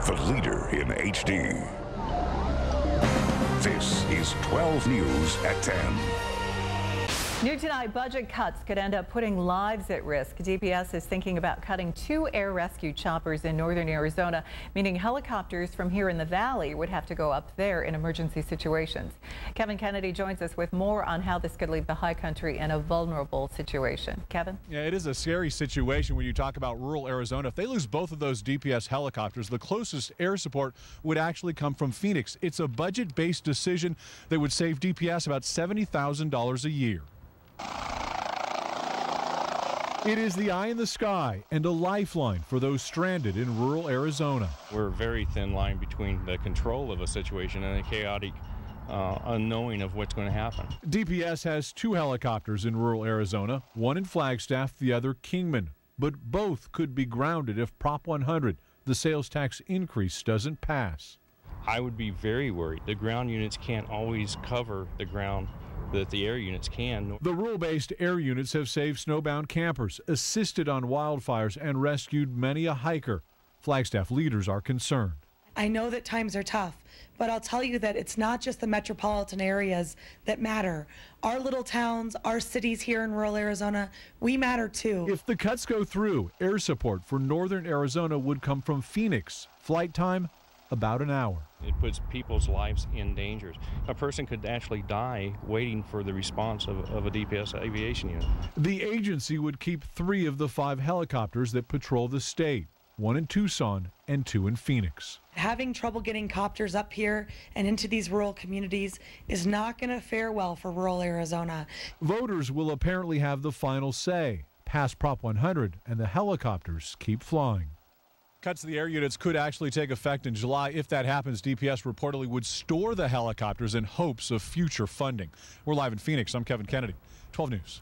the leader in HD. This is 12 News at 10. New tonight, budget cuts could end up putting lives at risk. DPS is thinking about cutting 2 air rescue choppers in northern Arizona, meaning helicopters from here in the valley would have to go up there in emergency situations. Kevin Kennedy joins us with more on how this could leave the high country in a vulnerable situation. Kevin? Yeah, it is a scary situation when you talk about rural Arizona. If they lose both of those DPS helicopters, the closest air support would actually come from Phoenix. It's a budget-based decision that would save DPS about $70,000 a year. It is the eye in the sky and a lifeline for those stranded in rural Arizona. We're a very thin line between the control of a situation and the chaotic unknowing of what's going to happen. DPS has 2 helicopters in rural Arizona, one in Flagstaff, the other Kingman. But both could be grounded if Prop 100, the sales tax increase, doesn't pass. I would be very worried. The ground units can't always cover the ground that the air units can. The rural-based air units have saved snowbound campers, assisted on wildfires, and rescued many a hiker. Flagstaff leaders are concerned. I know that times are tough, but I'll tell you that it's not just the metropolitan areas that matter. Our little towns, our cities here in rural Arizona, we matter too. If the cuts go through, air support for northern Arizona would come from Phoenix. Flight time, about an hour. It puts people's lives in danger. A person could actually die waiting for the response of a DPS aviation unit. The agency would keep 3 of the 5 helicopters that patrol the state, 1 in Tucson and 2 in Phoenix. Having trouble getting copters up here and into these rural communities is not going to fare well for rural Arizona. Voters will apparently have the final say. Pass Prop 100 and the helicopters keep flying. Cuts to the air units could actually take effect in July. If that happens, DPS reportedly would store the helicopters in hopes of future funding. We're live in Phoenix. I'm Kevin Kennedy, 12 News.